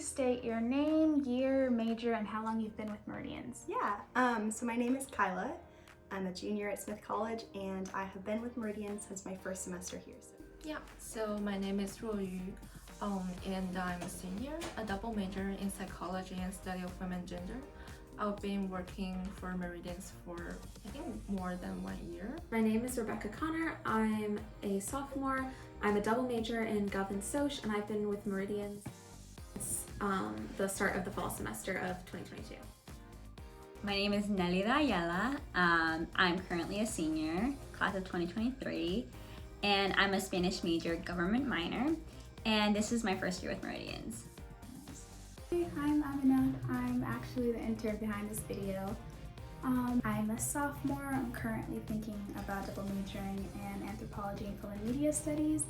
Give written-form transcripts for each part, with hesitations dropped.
state your name, year, major, and how long you've been with Meridians? Yeah, so my name is Kyla. I'm a junior at Smith College and I have been with Meridians since my first semester here. So my name is Ruoyu, and I'm a senior, a double major in psychology and study of women gender. I've been working for Meridians for I think more than 1 year. My name is Rebecca Connor. I'm a sophomore. I'm a double major in Gov and Soc, and I've been with Meridians since the start of the fall semester of 2022. My name is Nelida Ayala. I'm currently a senior, class of 2023, and I'm a Spanish major, government minor, and this is my first year with Meridians. Hey, I'm Aminah. I'm actually the intern behind this video. I'm a sophomore. I'm currently thinking about double majoring in anthropology and film and media studies,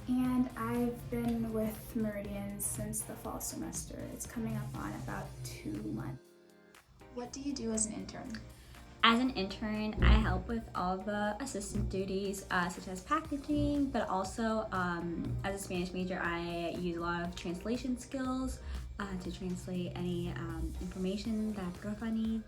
and I've been with Meridians since the fall semester. It's coming up on about 2 months. What do you do as an intern? As an intern, I help with all the assistant duties, such as packaging, but also as a Spanish major, I use a lot of translation skills to translate any information that profa needs.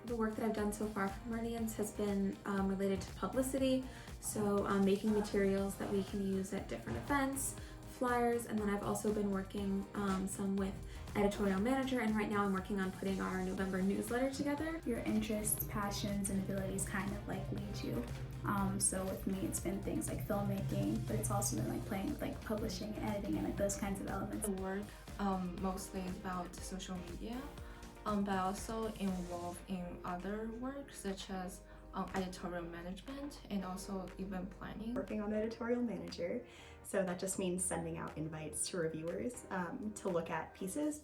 The work that I've done so far for Meridians has been related to publicity, so making materials that we can use at different events, flyers, and then I've also been working some with editorial manager, and right now I'm working on putting our November newsletter together. Your interests, passions, and abilities kind of like lead you. So with me, it's been things like filmmaking, but it's also been like playing with like publishing and editing and like those kinds of elements. The work mostly about social media, but also involved in other work such as editorial management and also event planning. Working on editorial manager, so that just means sending out invites to reviewers to look at pieces.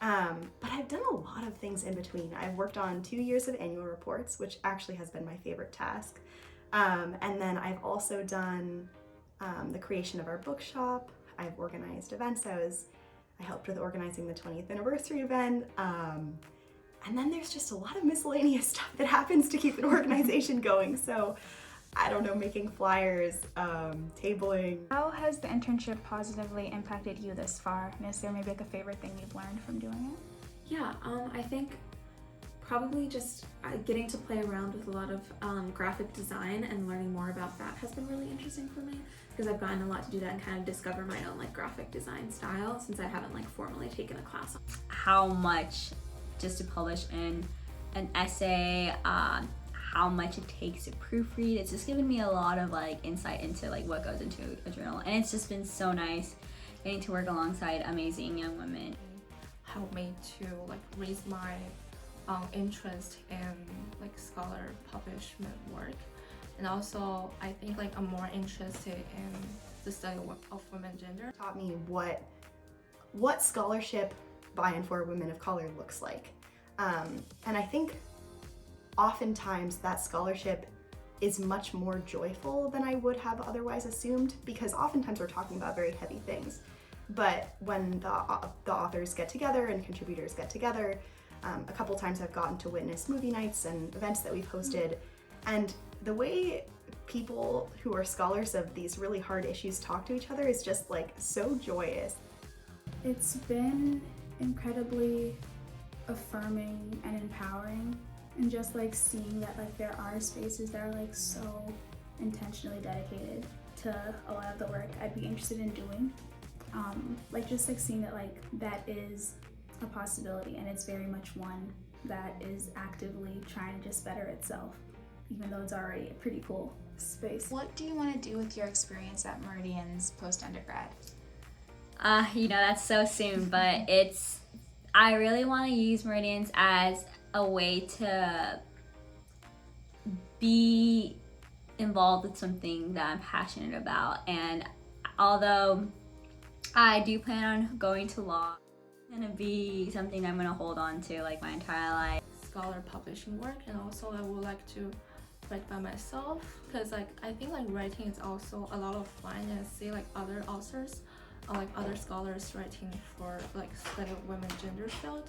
But I've done a lot of things in between. I've worked on 2 years of annual reports, which actually has been my favorite task. And then I've also done the creation of our bookshop. I've organized events. I helped with organizing the 20th anniversary event. And then there's just a lot of miscellaneous stuff that happens to keep an organization going. So I don't know, making flyers, tabling. How has the internship positively impacted you this far? And is there maybe like a favorite thing you've learned from doing it? Yeah, I think probably just getting to play around with a lot of graphic design and learning more about that has been really interesting for me, because I've gotten a lot to do that and kind of discover my own like graphic design style since I haven't like formally taken a class. How much just to publish in an essay, how much it takes to proofread. It's just given me a lot of like insight into like what goes into a journal, and it's just been so nice getting to work alongside amazing young women. Helped me to like raise my interest in like scholar publishment work, and also I think like I'm more interested in the study of women gender. Taught me what scholarship by and for women of color looks like, and I think oftentimes that scholarship is much more joyful than I would have otherwise assumed, because oftentimes we're talking about very heavy things. But when the authors get together and contributors get together, a couple times I've gotten to witness movie nights and events that we've hosted, and the way people who are scholars of these really hard issues talk to each other is just like so joyous. It's been incredibly affirming and empowering, and just like seeing that like there are spaces that are like so intentionally dedicated to a lot of the work I'd be interested in doing. Like just like seeing that like that is a possibility, and it's very much one that is actively trying to just better itself, even though it's already a pretty cool space. What do you want to do with your experience at Meridians post-undergrad? That's so soon, but I really want to use Meridians as a way to be involved with something that I'm passionate about. And although I do plan on going to law, it's gonna be something I'm gonna hold on to like my entire life. Scholar publishing work, and also I would like to write by myself, because like I think like writing is also a lot of fun, and see like other authors or like other scholars writing for like study of women gender field.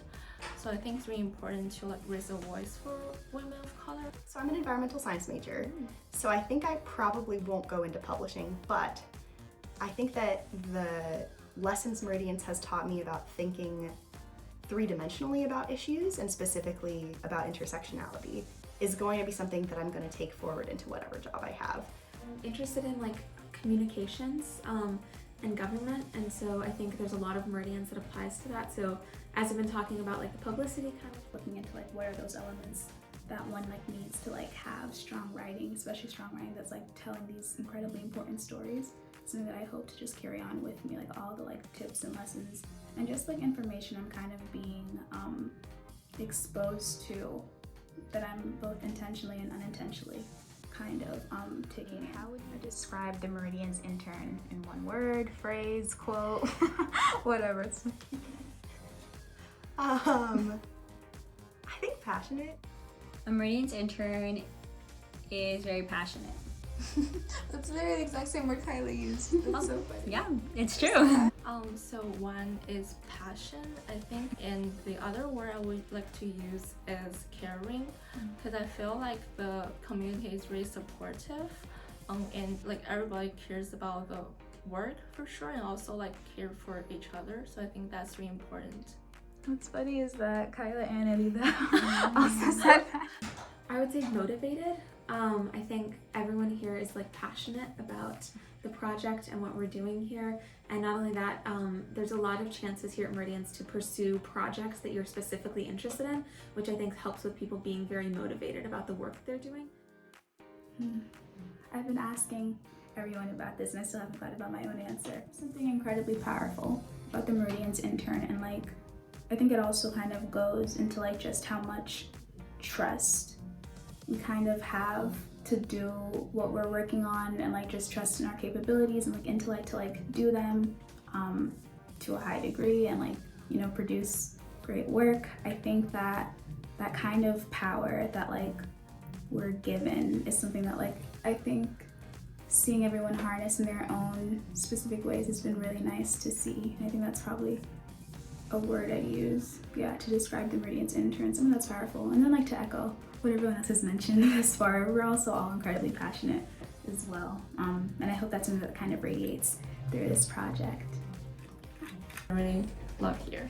So I think it's really important to like raise a voice for women of color. So I'm an environmental science major, so I think I probably won't go into publishing, but I think that the lessons Meridians has taught me about thinking three-dimensionally about issues and specifically about intersectionality is going to be something that I'm going to take forward into whatever job I have. I'm interested in like communications and government, and so I think there's a lot of Meridians that applies to that. So as I've been talking about like the publicity kind of Looking into like what are those elements that one like needs to like have strong writing, especially strong writing that's like telling these incredibly important stories. Something that I hope to just carry on with me, like all the like tips and lessons and just like information I'm kind of being exposed to that I'm both intentionally and unintentionally kind of taking in. How would you describe the Meridians intern in one word, phrase, quote, whatever? I think passionate. A Meridians intern is very passionate. That's literally the exact same word Kylie used. That's so funny. Yeah, it's true. So one is passion, I think, and the other word I would like to use is caring, because I feel like the community is really supportive, and like everybody cares about the work for sure, and also like care for each other. So I think that's really important. What's funny is that Kyla and Anita also said that. I would say motivated. I think everyone here is like passionate about the project and what we're doing here, and not only that, there's a lot of chances here at Meridians to pursue projects that you're specifically interested in, which I think helps with people being very motivated about the work they're doing. I've been asking everyone about this and I still haven't thought about my own answer. Something incredibly powerful about the Meridians intern, and like I think it also kind of goes into like just how much trust we kind of have to do what we're working on, and like just trust in our capabilities and like intellect to like do them to a high degree and like, you know, produce great work. I think that that kind of power that like we're given is something that like I think seeing everyone harness in their own specific ways has been really nice to see. I think that's probably a word I use, yeah, to describe the Meridians intern, something that's powerful. And then like to echo what everyone else has mentioned thus far, we're also all incredibly passionate as well. And I hope that's something that kind of radiates through this project. I really love here.